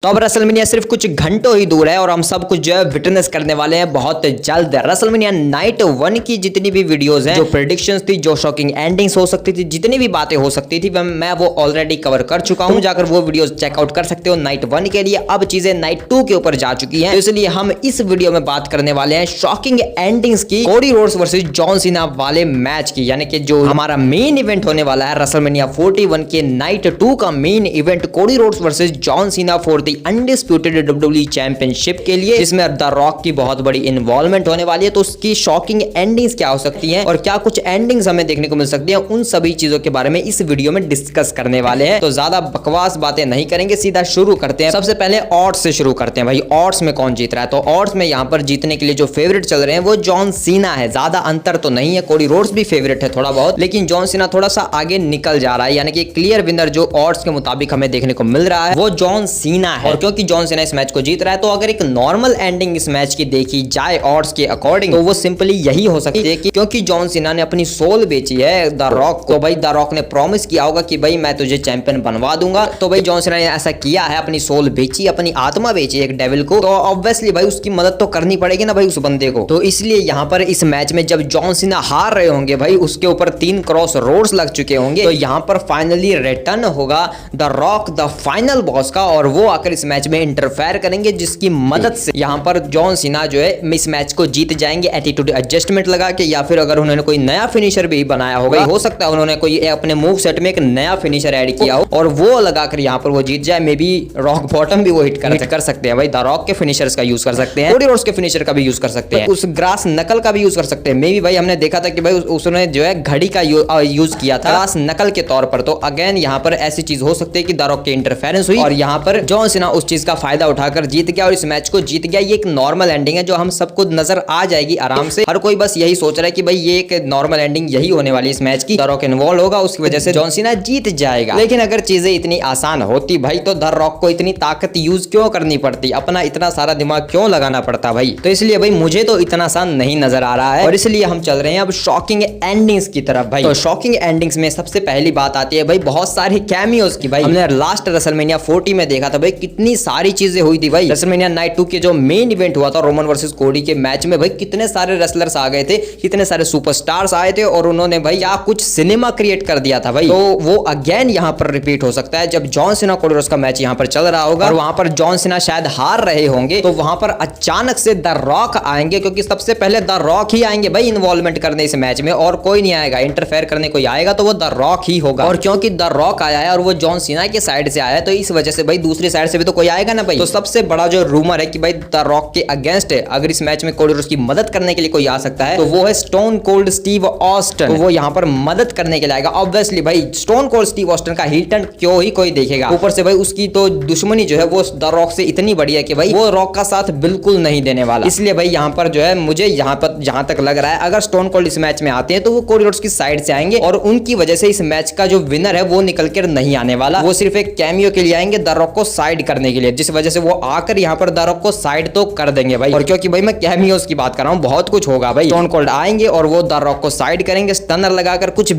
तो अब रेसलमेनिया सिर्फ कुछ घंटों ही दूर है और हम सब कुछ जो है विटनेस करने वाले हैं बहुत जल्द। रेसलमेनिया नाइट 1 की जितनी भी वीडियोस हैं, जो प्रेडिक्शंस थी, जो शॉकिंग एंडिंग्स हो सकती थी, जितनी भी बातें हो सकती थी, मैं वो ऑलरेडी कवर कर चुका हूं। जाकर वो वीडियोस चेकआउट कर सकते हो नाइट 1 के लिए। अब चीजें नाइट 2 के ऊपर जा चुकी हैं, तो इसलिए हम इस वीडियो में बात करने वाले हैं शॉकिंग एंडिंग्स की, Cody Rhodes versus John Cena वाले मैच की, यानी कि जो हमारा मेन इवेंट होने वाला है रेसलमेनिया 41 के नाइट 2 का main event Cody Rhodes versus John Cena for the undisputed WWE championship के लिए, जिसमें द रॉक की बहुत बड़ी इन्वॉल्वमेंट होने वाली है। तो उसकी शॉकिंग एंडिंग्स क्या हो सकती हैं और क्या कुछ एंडिंग्स हमें देखने को मिल सकती हैं, उन सभी चीजों के बारे में इस वीडियो में डिस्कस करने वाले हैं। तो ज्यादा बकवास बातें नहीं करेंगे, सीधा शुरू करते हैं। सबसे पहले ऑड्स से शुरू करते हैं भाई, ऑड्स में कौन जीत रहा है। तो ऑड्स में यहां पर जीतने के लिए जो फेवरेट चल रहे हैं वो जॉन सीना है। ज्यादा अंतर तो नहीं है, कोडी रोड्स भी फेवरेट है थोड़ा बहुत, लेकिन जॉन सीना थोड़ा सा आगे निकल जा रहा है, यानी कि क्लियर विनर जो ऑड्स के मुताबिक हमें देखने को मिल रहा है वो जॉन सीना है। और क्योंकि जॉन सीना इस मैच को जीत रहा है, तो अगर एक नॉर्मल एंडिंग इस मैच की देखी जाए ऑड्स के अकॉर्डिंग, तो वो सिंपली यही हो सकती है कि क्योंकि जॉन सीना ने अपनी सोल बेची है द रॉक को, भाई द रॉक ने प्रॉमिस किया होगा कि भाई मैं तुझे चैंपियन बनवा दूंगा। तो भाई जॉन सीना ने ऐसा किया है, अपनी सोल बेची, अपनी आत्मा बेची एक डेविल को, तो ऑब्वियसली भाई उसकी मदद तो करनी पड़ेगी ना भाई उस बंदे को। तो इसलिए यहाँ पर इस मैच में जब जॉन सीना हार रहे होंगे भाई, उसके ऊपर 3 क्रॉस रोड्स लग चुके होंगे, तो यहाँ पर फाइनली रिटर्न होगा the rock the final boss का, और वो आकर इस मैच में इंटरफेयर करेंगे, जिसकी मदद से यहाँ पर जॉन सीना जो है इस मैच को जीत जाएंगे एटीट्यूड एडजस्टमेंट लगा के, या फिर अगर उन्होंने कोई नया फिनिशर भी बनाया होगा, हो सकता है उन्होंने कोई अपने मूव सेट में एक नया फिनिशर ऐड किया हो और वो लगाकर यहाँ पर वो जीत जाए। मे बी रॉक बॉटम भी वो हिट कर सकते हैं भाई, द रॉक के फिनिशर्स का यूज कर सकते हैं, कोडी रोड्स के फिनिशर का भी यूज कर सकते हैं, उस ग्रास नकल का भी यूज कर सकते हैं। मे बी भाई हमने देखा था कि भाई उसने जो है घड़ी का यूज किया था ग्रास नकल के तौर पर। तो अगेन यहाँ पर ऐसी चीज हो सकती है कि द रॉक की इंटरफेरेंस हुई और यहाँ पर जॉन सीना उस चीज का फायदा उठाकर जीत गया और इस मैच को जीत गया। ये एक नॉर्मल एंडिंग है जो हम सबको नजर आ जाएगी आराम से। हर कोई बस यही सोच रहा है कि भाई ये एक नॉर्मल एंडिंग यही होने वाली इस मैच की, द रॉक इन्वॉल्व होगा, उसकी वजह से जॉन सीना जीत जाएगा। लेकिन अगर चीजें इतनी आसान होती भाई, तो द रॉक को इतनी ताकत यूज क्यों करनी पड़ती, अपना इतना सारा दिमाग क्यों लगाना पड़ता भाई। तो इसलिए भाई मुझे तो इतना आसान नहीं नजर आ रहा है और इसलिए हम चल रहे हैं अब शॉकिंग एंडिंग्स की तरफ भाई। तो शॉकिंग एंडिंग्स में सबसे पहली बात आती है भाई बहुत सारी कैमियोज की। भाई हमने लास्ट रेसलमेनिया 40 में देखा था भाई कितनी सारी चीजें हुई थी भाई। रेसलमेनिया नाइट 2 के जो मेन इवेंट हुआ था रोमन वर्सेस कोडी के मैच में भाई कितने सारे रेसलर्स आ गए थे, कितने सारे सुपरस्टार्स आए थे और उन्होंने भाई या कुछ सिनेमा क्रिएट कर दिया था भाई। तो वो अगेन यहाँ पर रिपीट हो सकता है जब जॉन सीना कोडी रोड्स का मैच यहाँ पर चल रहा होगा और वहां पर जॉन सीना शायद हार रहे होंगे, तो वहां पर अचानक से द रॉक आएंगे, क्योंकि सबसे पहले द रॉक ही आएंगे भाई इन्वॉल्वमेंट करने इस मैच में, और कोई नहीं आएगा। इंटरफेयर करने कोई आएगा तो वो द रॉक ही होगा, और क्योंकि द रॉक आया है और वो जॉन सीना के साइड से आया है, तो इस वजह से भाई दूसरी साइड से भी तो कोई आएगा ना भाई। तो सबसे बड़ा जो रूमर है कि भाई द रॉक के अगेंस्ट है, अगर इस मैच में कोडी रोड्स की मदद करने के लिए कोई आ सकता है तो वो है स्टोन कोल्ड स्टीव ऑस्टन। तो वो यहाँ पर मदद करने के लिए आएगा। ऑब्वियसली भाई स्टोन कोल्ड स्टीव ऑस्टन का हील टर्न क्यों ही कोई देखेगा, ऊपर से भाई उसकी तो दुश्मनी जो है वो द रॉक से इतनी बड़ी है कि भाई वो रॉक का साथ बिल्कुल नहीं देने वाला। इसलिए भाई यहाँ पर जो है मुझे यहाँ पर जहां तक लग रहा है अगर स्टोन कोल्ड इस मैच में आते हैं तो वो कोडी रोड्स की साइड से आएंगे और उनकी वजह से इस मैच का जो विनर है वो निकल कर नहीं आने वाला, वो सिर्फ एक कैमियो के लिए आएंगे द रॉक को साइड करने के लिए, जिस वजह से वो आकर यहाँ पर द रॉक को साइड तो कर देंगे भाई। और क्योंकि भाई मैं कैमियोस की बात कर रहा हूँ, बहुत कुछ होगा भाई। स्टोन कोल्ड आएंगे और वो द रॉक को साइड करेंगे, स्टनर लगाकर कुछ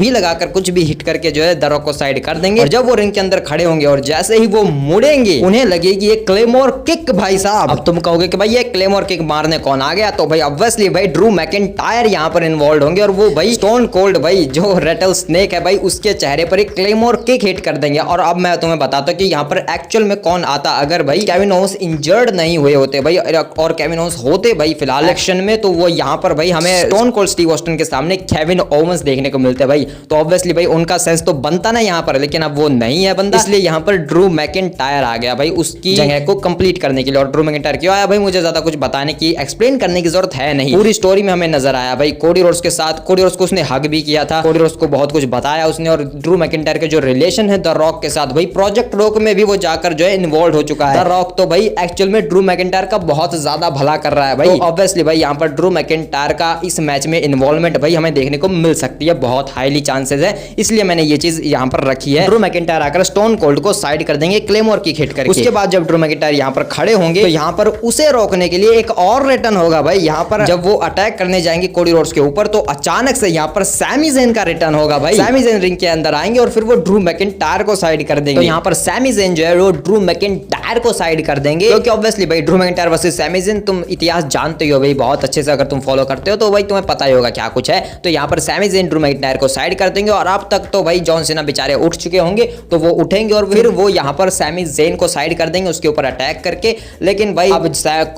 भी हिट करके जो है द रॉक को साइड कर देंगे, और जब वो रिंग के अंदर खड़े होंगे और जैसे ही वो मुड़ेंगे उन्हें लगेगी एक क्लेमोर किक भाई साहब। अब तुम कहोगे कि भाई ये क्लेमोर किक मारने कौन आ गया, तो भाई ऑब्वियसली भाई ड्रू मैकिंटायर यहाँ पर इन्वॉल्व होंगे और वो भाई स्टोन कोल्ड भाई जो रेटल स्नेक है भाई उसके चेहरे पर एक क्लेमोर किक हिट कर देंगे। और अब मैं तुम्हें बताता हूं कि यहाँ पर एक्चुअल में कौन आता अगर भाई केविन ओवेंस इंजर्ड नहीं हुए होते भाई, और केविन ओवेंस होते भाई फिलहाल एक्शन में, तो वो यहाँ पर भाई हमें स्टोन कोल्ड स्टीव ऑस्टन के सामने केविन ओवेंस देखने को मिलते भाई। तो ऑब्वियसली भाई उनका सेंस तो बनता ना यहाँ पर, लेकिन अब वो नहीं है बंदा, इसलिए यहाँ पर ड्रू मैकिंटायर आ गया भाई उसकी जगह को कंप्लीट करने के लिए। और ड्रू मैकिंटायर क्यों आया भाई मुझे ज्यादा कुछ बताने की एक्सप्लेन करने की जरूरत है नहीं, पूरी स्टोरी में हमें नजर आया भाई कोडी रोड्स के साथ। कोडी रोड्स को उसने हग भी किया था, कोडी रोड्स को बहुत कुछ बताया उसने, और ड्रू मैकिंटायर के जो रिलेशन है द रॉक के साथ भाई प्रोजेक्ट रॉक में भी वो जाकर जो है इन्वॉल्व हो चुका है। द रॉक तो भाई एक्चुअल में ड्रू मैकिंटायर का बहुत ज्यादा भला कर रहा है भाई। तो ऑब्वियसली भाई यहाँ पर ड्रू मैकिंटायर का इस मैच में इन्वॉल्वमेंट भाई हमें देखने को मिल सकती है, बहुत हाईली चांसेस है, इसलिए मैंने ये चीज यहाँ पर रखी है। ड्रू मैकिंटायर आकर स्टोन कोल्ड को साइड कर देंगे क्लेमोर की हिट करके। उसके बाद जब ड्रू मैकिंटायर यहाँ पर खड़े होंगे तो यहाँ पर उसे रोकने के लिए एक और रिटर्न होगा भाई। यहाँ पर जब वो अटैक करने जाएंगे कोडी रोड्स के ऊपर, तो अचानक से यहाँ पर सैमी ज़ेन का रिटर्न होगा भाई। सैमी ज़ेन रिंग के अंदर आएंगे और फिर वो ड्रू मैकिंटायर को साइड कर देंगे। तो यहाँ पर सैमी ज़ेन जो है वो ड्रू मैकिंटायर मैकिंटायर को साइड कर देंगे, क्योंकि ऑब्वियसली भाई Drew McIntyre versus Sammy Zayn, तुम इतिहास जानते ही हो भाई बहुत अच्छे से, अगर तुम फॉलो करते हो तो भाई तुम्हें पता ही होगा क्या कुछ है। तो यहाँ पर सैमी ज़ेन ड्रू मैकिंटायर को साइड कर देंगे और अब तक तो भाई जॉन सीना बेचारे उठ चुके होंगे, तो वो उठेंगे और फिर वो यहाँ पर सैमी ज़ेन को साइड कर देंगे उसके ऊपर अटैक करके। लेकिन भाई अब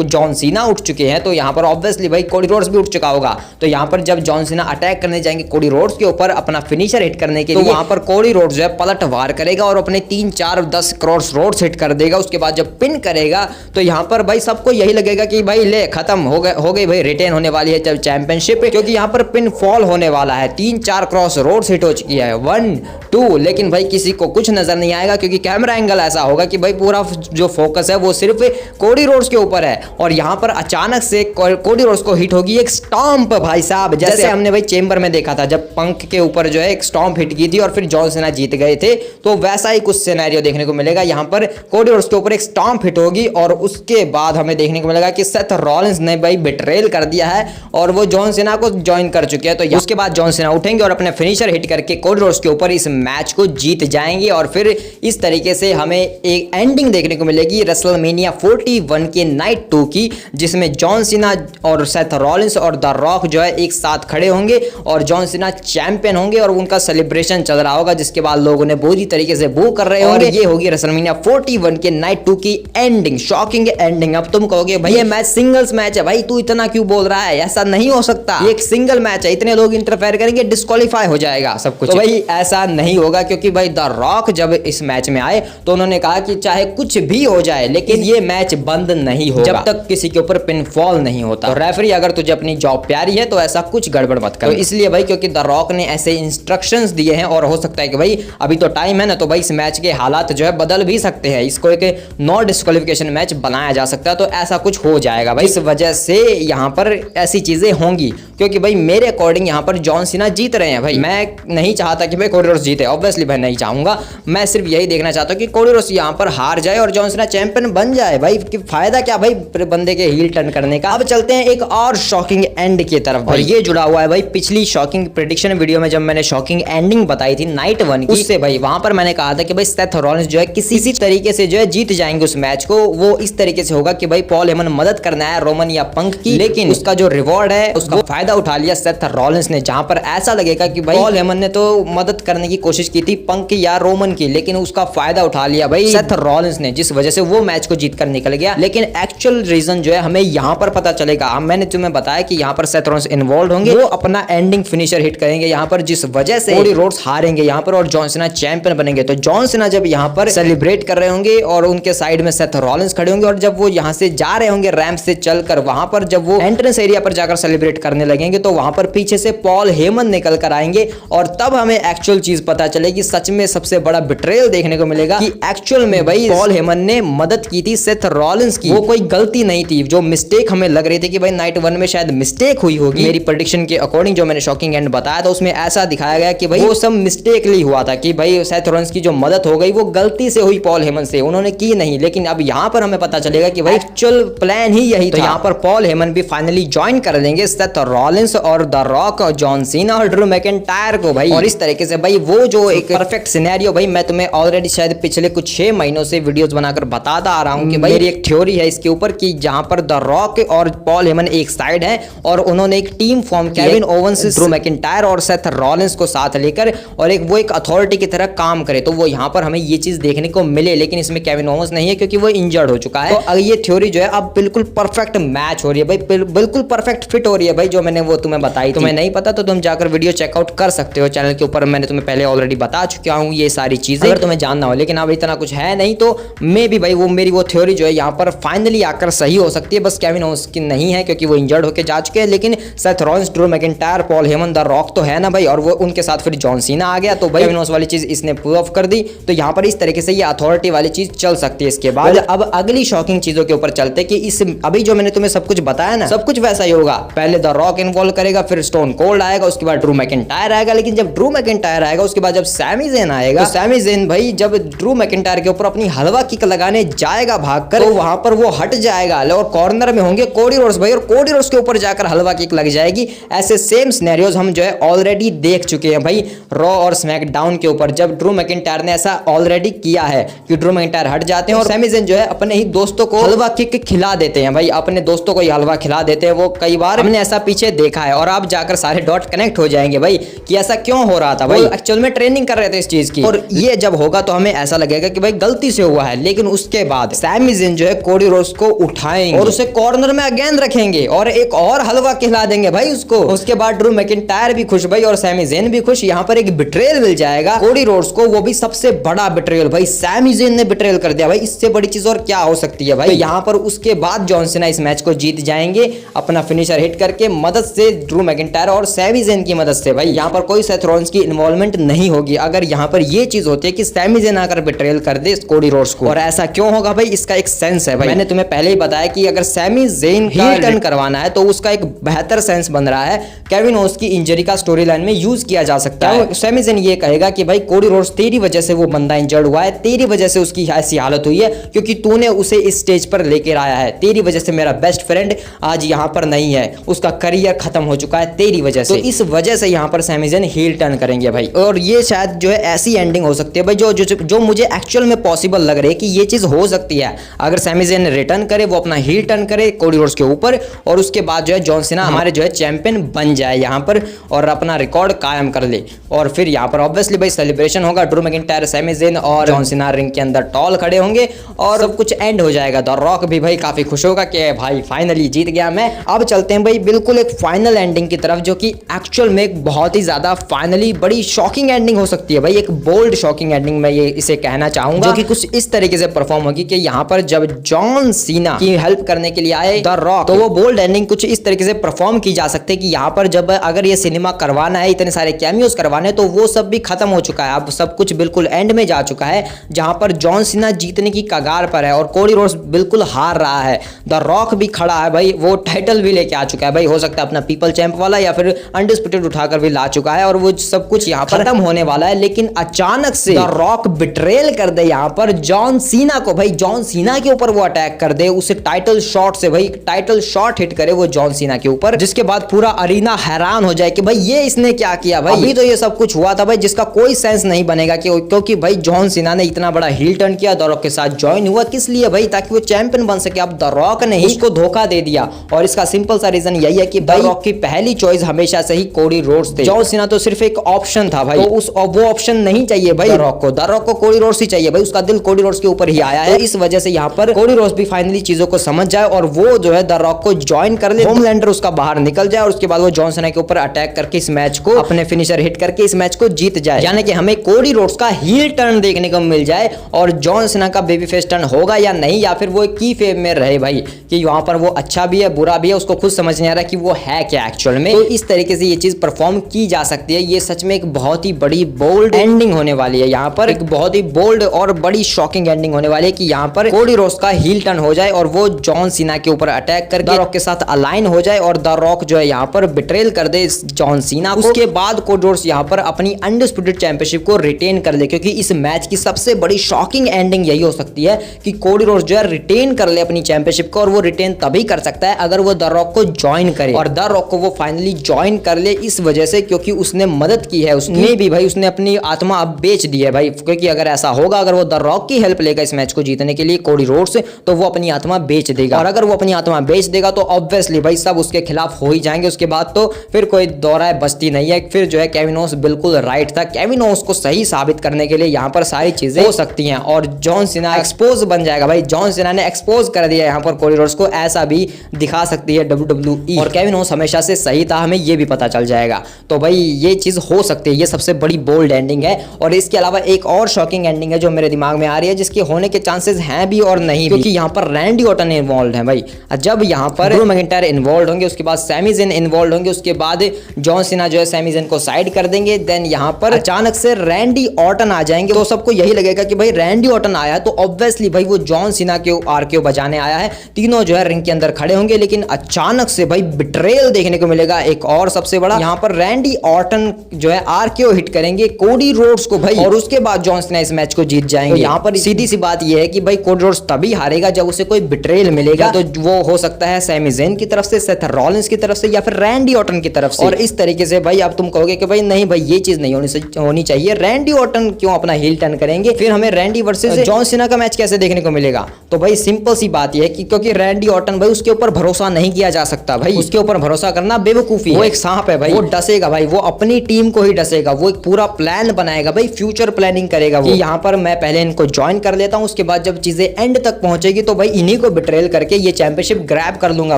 जॉन सीना उठ चुके हैं तो यहाँ पर ऑब्वियसली भाई कोडी रोड्स भी उठ चुका होगा। तो यहाँ पर जब जॉन सीना अटैक करने जाएंगे कोडी रोड्स के ऊपर अपना फिनिशर हिट करने के लिए, वहां पर कोडी रोड्स जो है पलट वार करेगा और अपने 3-4-10 क्रॉस रोड्स हिट कर देगा। उसके बाद जब पिन करेगा तो यहाँ पर भाई सबको यही लगेगा कि भाई ले खत्म हो गई भाई, रिटेन होने वाली है जब चैंपियनशिप, क्योंकि यहाँ पर पिन फॉल होने वाला है। 3-4 क्रॉस रोड्स हिट हो चुकी है, 1-2, लेकिन भाई किसी को कुछ नजर नहीं आएगा क्योंकि कैमरा एंगल ऐसा होगा कि भाई पूरा जो फोकस है वो सिर्फ कोडी रोड्स के ऊपर है। और यहाँ पर अचानक से कोडी रोड्स को हिट होगी एक स्टॉम्प भाई साहब, जैसे हमने भाई चेंबर में देखा था जब पंक के ऊपर जो है एक स्टॉम्प हिट की थी और फिर जॉन सीना जीत गए थे, तो वैसा ही कुछ सिनेरियो देखने को मिलेगा। यहाँ पर कोडी रोड्स के ऊपर एक स्टॉम्प हिट होगी और उसके बाद हमें देखने को मिलेगा कि सेथ रॉलिंस ने भाई बिट्रेल कर दिया है और वो जॉन सीना को ज्वाइन कर चुके हैं। तो उसके बाद जॉन सीना उठेंगे और अपने फिनिशर हिट करके कोडी रोड्स के ऊपर इस मैच को जीत जाएंगे और फिर इस तरीके से हमें एक एंडिंग देखने को मिलेगी रेसलमेनिया 41 के नाइट 2 की, जिसमें जॉन सीना और सेथ रॉलिंस और द रॉक जो है एक साथ खड़े होंगे और जॉन सीना चैंपियन होंगे और उनका सेलिब्रेशन चल रहा होगा, जिसके बाद लोग उन्हें बुरी तरीके से बू कर रहे होंगे। ये होगी रेसलमेनिया 41 के नाइट 2 की एंडिंग, शॉकिंग एंडिंग। अब तुम कहोगे भाई ये मैच सिंगल्स मैच है, भाई तू इतना क्यों बोल रहा है, ऐसा नहीं हो सकता, ये एक सिंगल मैच है, इतने लोग इंटरफेयर करेंगे डिस्क्वालीफाई हो जाएगा सब कुछ। तो भाई ऐसा नहीं होगा क्योंकि भाई द रॉक जब इस मैच में आए तो उन्होंने कहा कि चाहे कुछ भी हो जाए लेकिन ये मैच बंद नहीं होगा जब तक किसी के ऊपर पिन फॉल नहीं होता। तो रेफरी अगर तुझे अपनी जॉब प्यारी है तो ऐसा कुछ गड़बड़ मत कर। तो इसलिए भाई क्योंकि द रॉक ने ऐसे इंस्ट्रक्शंस दिए हैं और हो सकता है कि भाई अभी तो टाइम है ना, तो भाई इस मैच के हालात जो है बदल भी सकते हैं, इसको एक नो डिस्क्वालिफिकेशन मैच बनाया जा सकता है। तो ऐसा कुछ हो जाएगा भाई, इस वजह से यहाँ पर ऐसी चीजें होंगी क्योंकि भाई मेरे अकॉर्डिंग यहाँ पर जॉन सीना जीत रहे हैं। भाई मैं नहीं चाहता कि भाई कोडी रोड्स जीते, ऑब्वियसली भाई नहीं चाहूंगा, मैं सिर्फ यही देखना चाहता हूँ कि कोडी रोड्स यहाँ पर हार जाए और जॉन सीना चैंपियन बन जाए। भाई कि फायदा क्या भाई बंदे के हील टर्न करने का। अब चलते हैं एक और शॉकिंग एंड की तरफ और ये जुड़ा हुआ है भाई पिछली शॉकिंग प्रेडिक्शन वीडियो में जब मैंने शॉकिंग एंडिंग बताई थी नाइट 1 की, उससे भाई वहां पर मैंने कहा था कि भाई सेथ रॉलिंस जो है किसी तरीके से जो है जीत जाएंगे उस मैच को। वो इस तरीके से होगा कि भाई पॉल हेमन मदद करना है रोमन या पंक की, लेकिन उसका जो रिवॉर्ड है उसका फायदा उठा लिया सेथ रॉलिंस ने, जहां पर ऐसा लगेगा कि भाई पॉल हेमन ने तो मदद करने की कोशिश की थी पंक या रोमन की, लेकिन उसका फायदा उठा लिया भाई सेथ रॉलिंस ने, जिस वजह से वो मैच को जीत कर निकल गया। लेकिन एक्चुअल रीजन जो है हमें यहाँ पर पता चलेगा। मैंने तुम्हें बताया कि यहाँ पर सेथ रॉलिंस इन्वॉल्व होंगे, वो अपना एंडिंग फिनिशर हिट करेंगे यहाँ पर, जिस वजह से कोडी रोड्स हारेंगे यहाँ पर और जॉन सीना चैंपियन बनेंगे। तो जॉन सीना जब यहाँ पर सेलिब्रेट कर रहे होंगे और उनके साइड में सेथ रॉलिंस खड़े होंगे और जब वो यहाँ से जा रहे होंगे रैंप से चलकर, वहां पर जब वो एंट्रेंस एरिया पर जाकर सेलिब्रेट करने लगेंगे तो वहां पर पीछे से पॉल हेमन निकल कर आएंगे और तब हमें एक्चुअल चीज पता चलेगी, सच में सबसे बड़ा बिट्रेयल देखने को मिलेगा कि एक्चुअल में भाई पॉल हेमन ने मदद की थी सेथ रॉलिंस की, वो कोई गलती नहीं थी। जो मिस्टेक हमें लग रही थी कि भाई नाइट 1 में शायद मिस्टेक हुई होगी, मेरी प्रेडिक्शन के अकॉर्डिंग जो मैंने शॉकिंग एंड बताया था उसमें ऐसा दिखाया गया कि भाई वो सब मिस्टेकली हुआ था कि भाई सेथ रॉलिंस की जो मदद हो गई वो गलती से हुई पॉल हेमन से, उन्होंने की नहीं। लेकिन अब यहाँ पर हमें पता चलेगा कि भाई एक्चुअल प्लान ही यही था। यहाँ पर पॉल हेमन भी फाइनली ज्वाइन कर देंगे सेथ रॉलिंस और द रॉक और जॉन सीना और ड्रू मैकिंटायर को भाई, और इस तरीके से भाई वो जो एक परफेक्ट सिनेरियो भाई मैं तुम्हें ऑलरेडी शायद पिछले कुछ 6 महीनों से वीडियोस बनाकर बताता आ रहा हूँ कि भाई मेरी एक थ्योरी है इसके ऊपर कि जहां पर द रॉक और पॉल हेमन एक साइड है और उन्होंने एक टीम फॉर्म किया केविन ओवेंस, ड्रू मैकिंटायर और सेथ रॉलिंस को साथ लेकर और वो एक अथॉरिटी की तरह काम करे, तो वो यहाँ पर हमें ये चीज देखने को मिले। लेकिन इसमें केविन ओवेंस नहीं है क्योंकि वो इंजर्ड हो चुका है। तो ये थ्योरी जो है अब बिल्कुल परफेक्ट मैच हो रही है भाई, बिल्कुल परफेक्ट फिट हो रही है भाई, जो मैंने वो तुम्हें बताई। तुम्हें नहीं पता तो तुम जाकर वीडियो चेकआउट कर सकते हो चैनल के ऊपर, मैंने तुम्हें पहले ऑलरेडी बता चुका हूँ ये सारी चीजें अगर तुम्हें जानना हो। लेकिन अब इतना कुछ है नहीं तो मे भी भाई वो मेरी वो थ्योरी जो है यहाँ पर फाइनली आकर सही हो सकती है। बस केविन ओवेंस की नहीं है क्योंकि वो इंजर्ड होकर जा चुके हैं, लेकिन Seth Rollins, Drew McIntyre, Paul Heyman, the rock तो है ना भाई, और वो उनके साथ फिर जॉन सीना आ गया, तो भाई केविन ओवेंस वाली चीज इसने प्रूव ऑफ कर दी। तो यहाँ पर इस तरीके से ये अथॉरिटी वाली चीज चल सकती है। इसके बाद अब अगली शॉकिंग चीजों के ऊपर चलते कि इस अभी जो मैंने तुम्हें सब कुछ बताया ना, सब कुछ वैसा ही होगा। पहले द रॉक इन्वॉल्व करेगा, फिर स्टोन कोल्ड आएगा, उसके बाद ड्रू मैकिंटायर आएगा। लेकिन जब ड्रू मैकिंटायर आएगा उसके बाद जब सैमी ज़ेन आएगा, तो सैमी ज़ेन भाई जब ड्रू मैकिंटायर के ऊपर अपनी हलवा किक लगाने जाएगा भागकर, तो वहां पर वो हट जाएगा और कॉर्नर में होंगे कोडी रोड्स भाई, और कोडी रोड्स के ऊपर जाकर हलवा किक लग जाएगी। ऐसे सेम सिनेरियोज हम जो है ऑलरेडी देख चुके हैं भाई रॉ और स्मैकडाउन के ऊपर, जब ड्रू मैकिंटायर ने ऐसा ऑलरेडी किया है कि ड्रू मैकिंटायर मैकिंटायर हट जाते हैं और सैमी ज़ेन जो है अपने ही दोस्तों को हलवा किक खिला देते हैं भाई, अपने दोस्तों को ये हलवा खिला देते हैं। वो कई बार हमने ऐसा पीछे देखा है और आप जाकर सारे डॉट कनेक्ट हो जाएंगे भाई कि ऐसा क्यों हो रहा था। भाई एक्चुअल में ट्रेनिंग कर रहे थे इस चीज की, और ये जब होगा तो हमें ऐसा लगेगा कि भाई गलती से हुआ है, लेकिन उसके बाद सैमी ज़ेन जो है कोडी रोड्स को उठाएंगे और उसे कॉर्नर में अगेन रखेंगे और एक और हलवा खिला देंगे भाई उसको। उसके बाद ड्रू मैकिंटायर भी खुश भाई और सैमी ज़ेन भी खुश। यहाँ पर एक बिट्रेयल मिल जाएगा कोडी रोड्स को, वो भी सबसे बड़ा बिट्रेयल भाई, सैमी ज़ेन ने बिट्रेयल कर दिया भाई। इससे बड़ी चीज और क्या हो सकती है भाई। तो यहाँ पर उसके बाद जॉन सीना इस मैच को जीत जाएंगे अपना फिनिशर हिट करके मदद से, ड्रू मैकिंटायर और सैमी ज़ेन की मदद से। भाई यहाँ पर कोई सेथ रॉलिंस की इन्वॉल्वमेंट नहीं होगी अगर यहाँ पर ये चीज होती है कि सैमी ज़ेन आकर बिट्रेयल कर दे कोडी रोड्स को। और ऐसा क्यों होगा भाई, इसका एक सेंस है भाई। मैंने तुम्हें पहले ही बताया कि अगर सैमी ज़ेन का टर्न करवाना है तो उसका एक बेहतर सेंस बन रहा है, केविन ओस की इंजरी का स्टोरी लाइन में यूज किया जा सकता है। सैमी ज़ेन ये कहेगा कि भाई कोडी रोड्स तेरी वजह से वो बंदा इंजर्ड हुआ है, तेरी वजह से उसकी ऐसी हालत हुई है क्योंकि तूने उसे इस स्टेज पर लेकर आया है, तेरी वजह से मेरा बेस्ट फ्रेंड आज यहाँ पर नहीं है, उसका करियर खत्म हो चुका है तेरी वजह से। तो इस वजह से यहाँ पर सैमी ज़ेन हील टर्न करेंगे भाई, और ये शायद जो है ऐसी एंडिंग हो सकती है भाई जो मुझे एक्चुअल में पॉसिबल लग रही है कि ये चीज हो सकती है। अगर सैमी ज़ेन रिटर्न करे, वो अपना हील टर्न करे कोडी रोड्स के ऊपर, और उसके बाद जो है जॉन सीना हमारे जो है चैंपियन बन जाए यहाँ पर और अपना रिकॉर्ड कायम कर ले। और फिर यहाँ पर ऑब्वियसली भाई सेलिब्रेशन होगा, ड्रू मैकिंटायर, सैमी ज़ेन और जॉन सीना रिंग के अंदर टॉल खड़े होंगे और सब कुछ एंड हो जाएगा। द रॉक भी भाई काफी खुश होगा कि भाई फाइनली जीत गया मैं। अब चलते हैं भाई बिल्कुल एक फाइनल एंडिंग की तरफ, जो कि एक्चुअल में एक बहुत ही ज्यादा फाइनली बड़ी शॉकिंग एंडिंग हो सकती है भाई, एक बोल्ड शॉकिंग एंडिंग मैं ये इसे कहना चाहूंगा, जो कि कुछ इस तरीके से परफॉर्म होगी कि यहाँ पर जब जॉन सीना की हेल्प करने के लिए आए द रॉक, तो वो बोल्ड एंडिंग कुछ इस तरीके से परफॉर्म की जा सकती है कि यहाँ पर जब अगर ये सिनेमा करवाना है, इतने सारे कैमियोज करवाने, तो वो सब भी खत्म हो चुका है, अब सब कुछ बिल्कुल एंड में जा चुका है, जहां पर जॉन सीना जीतने की कगार पर है और कोडी रोड्स बिल्कुल हार रहा है। द रॉक भी खड़ा है भाई, वो टाइटल भी लेके आ चुका है भाई, हो सकता है अपना पीपल चैंप वाला या फिर अनडिस्प्यूटेड उठाकर भी ला चुका है, और वो सब कुछ यहाँ पर खत्म होने वाला है। लेकिन अचानक से द रॉक बिट्रेल कर दे यहाँ पर जॉन सीना को भाई, जॉन सीना के ऊपर वो अटैक कर दे, उसे टाइटल शॉट से भाई टाइटल शॉट हिट करे वो जॉन सीना के ऊपर, जिसके बाद पूरा अरीना हैरान हो जाए कि भाई ये इसने क्या किया भाई, अभी तो ये सब कुछ हुआ था भाई जिसका कोई सेंस नहीं बनेगा क्योंकि भाई जॉन सीना ने इतना बड़ा हील टर्न किया, द रॉक के साथ ज्वाइन हुआ किस लिए भाई, ताकि वो चैंपियन बन सके। अब द रॉक ने ही उसको धोखा दे दिया, और इसका सिंपल सा रीजन यही है कि भाई रॉक की पहली चॉइस हमेशा से ही कोडी रोड्स थे, जॉन सीना तो सिर्फ एक ऑप्शन था भाई, तो वो ऑप्शन नहीं चाहिए भाई द रॉक को कोडी रोड्स ही चाहिए भाई, उसका दिल कोडी रोड्स के ऊपर ही आया है। इस वजह से यहाँ पर कोडी रोड्स भी फाइनली चीजों को समझ जाए और वो जो है द रॉक को ज्वाइन कर ले, होमलैंडर उसका बाहर निकल जाए, और उसके बाद वो जॉन सीना के ऊपर अटैक करके इस मैच को अपने फिनिशर हिट करके इस मैच को जीत जाए, यानी कि हमें कोडी रोड्स का हील टर्न देखने को मिल जाए। और जॉन सीना का बेबी फेस टर्न होगा या नहीं, या फिर वो की फेम में रहे भाई, कि वहां पर वो अच्छा भी है बुरा भी है, उसको खुद समझ नहीं आ रहा कि वो है क्या एक्चुअल में। तो इस तरीके से ये चीज परफॉर्म की जा सकती है। ये सच में एक बहुत ही बड़ी बोल्ड एंडिंग होने वाली है, यहाँ पर एक बहुत ही बोल्ड और बड़ी शॉकिंग एंडिंग होने वाली है कि यहाँ पर कोडी रोड्स का हील टर्न हो जाए और वो जॉन सीना के ऊपर अटैक करके द रॉक के साथ अलाइन हो जाए और द रॉक जो है यहाँ पर बिट्रेल कर दे जॉन सीना को। उसके बाद कोडी रोड्स यहाँ पर अपनी अनडिस्प्यूटेड चैंपियनशिप को रिटेन कर ले, क्योंकि इस मैच की सबसे बड़ी शॉकिंग एंडिंग यही हो सकती है कि कोडी रोड्स जो है रिटेन कर ले अपनी चैंपियनशिप को, और वो रिटेन तभी कर सकता है अगर वो द रॉक को ज्वाइन करे, और द रॉक को वो फाइनली ज्वाइन कर ले इस वजह से क्योंकि उसने मदद की है, उसने भी भाई उसने अपनी आत्मा अब बेच दी है भाई, क्योंकि अगर ऐसा होगा, अगर वो द रॉक की हेल्प लेगा इस मैच को जीतने के लिए कोडी रोड्स, तो वो अपनी आत्मा बेच देगा, और अगर वो अपनी आत्मा बेच देगा तो ऑब्वियसली भाई सब उसके खिलाफ हो ही जाएंगे। उसके बाद तो फिर कोई दौराए बस्ती नहीं है, फिर जो है केविन ओस बिल्कुल राइट था, केविन ओस को सही साबित करने के लिए यहाँ पर सारी चीजें हो सकती हैं, और जॉन सीना एक्सपोज बन जाएगा भाई, जॉन सीना ने एक्सपोज कर दिया यहाँ पर कोडी रोड्स को, ऐसा भी दिखा सकती है WWE, और केविन ओस हमेशा से सही था, हमें ये भी पता चल जाएगा। तो भाई ये चीज हो सकती है, ये सबसे बड़ी बोल्ड एंडिंग है। और इसके अलावा एक और शॉकिंग एंडिंग है जो मेरे दिमाग में आ रही है, जिसके होने के चांसेस हैं भी और नहीं भी, क्योंकि यहाँ पर रैंडी ऑर्टन इन्वॉल्व है भाई। जब यहाँ पर ड्रू मैकिंटायर इन्वॉल्व होंगे, उसके बाद सैमी ज़ेन इन्वॉल्व होंगे, उसके बाद जॉन सीना जो है सैमी ज़ेन को साइड कर देंगे, देन यहाँ पर अचानक से रैंडी ऑर्टन आ जाएंगे, तो सबको यही लगेगा कि भाई रैंडी ऑर्टन आया है तो ऑब्वियसली भाई वो जॉन सीना के आरकेओ बजाने आया है। तीनों जो है रिंग के अंदर खड़े होंगे, लेकिन अचानक से भाई बिट्रेयल देखने को मिलेगा एक और सबसे बड़ा, यहाँ पर रैंडी ऑर्टन जो है आरकेओ हिट करेंगे कोडी रोड्स को भाई, और उसके बाद जॉन सीना इस मैच को जीत जाएंगे। तो यहाँ पर सीधी सी बात यह है कि भाई कोडी रोड्स तभी हारेगा जब उसे कोई बिट्रेयल मिलेगा, तो वो हो सकता है सैमी ज़ेन की तरफ से, सेथ रॉलिंस की तरफ से, या फिर रैंडी ऑर्टन की तरफ से। और इस तरीके से भाई अब तुम कहोगे कि भाई नहीं भाई ये चीज नहीं होनी चाहिए, रैंडी ऑर्टन क्यों अपना हील टर्न करेंगे, फिर हमें रैंडी वर्सेस से जॉन सीना का मैच कैसे देखने को मिलेगा? तो भाई सिंपल सी बात यह है कि क्योंकि रैंडी ऑर्टन भाई उसके ऊपर भरोसा नहीं किया जा सकता भाई, उसके ऊपर भरोसा करना बेवकूफी है। वो एक सांप है भाई, वो डसेगा भाई, वो अपनी टीम को ही डसेगा, वो एक पूरा प्लान बनाएगा भाई, फ्यूचर प्लानिंग करेगा वो, यहाँ पर मैं पहले इनको ज्वाइन कर लेता हूँ, उसके बाद जब चीजें एंड तक पहुंचेगी तो भाई इन्हीं को बिट्रेल करके ये चैंपियनशिप ग्रैब कर लूंगा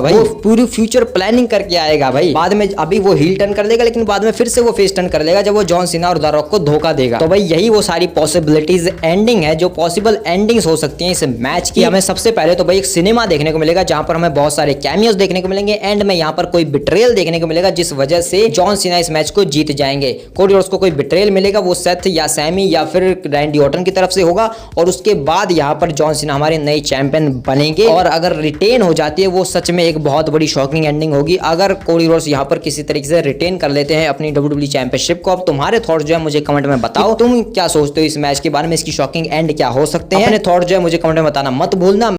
भाई। वो पूरी फ्यूचर प्लानिंग करके आएगा भाई, बाद में अभी वो हील टर्न कर लेगा लेकिन बाद में फिर से वो फेस टर्न कर लेगा जब वो जॉन सीना और द रॉक को धोखा देगा। तो भाई यही वो सारी पॉसिबिलिटीज एंडिंग है जो पॉसिबल एंडिंग्स हो सकती हैं इस मैच की। हमें सबसे पहले तो भाई एक सिनेमा देखने को मिलेगा जहां पर हमें बहुत सारे कैमियोस देखने को मिलेंगे, एंड में यहाँ पर कोई बिट्रेल देखने को मिलेगा जिस वजह से जॉन सीना इस मैच को जीत जाएंगे। कोडी रोड्स को कोई बिट्रेल मिलेगा, वो सेथ या सैमी या फिर रैंडी ऑर्टन की तरफ से होगा और उसके बाद यहाँ पर जॉन सीना हमारे नए चैंपियन बनेंगे। और अगर रिटेन हो जाती है वो सच में एक बहुत बड़ी शॉकिंग एंडिंग होगी अगर कोडी रोड्स यहाँ पर किसी तरीके से रिटेन कर लेते हैं अपनी WWE चैंपियनशिप को। अब तुम्हारे थॉट्स जो है मुझे कमेंट में बताओ, तुम क्या सोचते हो इस मैच के बारे में, इसकी शॉकिंग एंड क्या हो सकते हैं? अपने थॉट्स जो है मुझे कमेंट में बताना मत भूलना।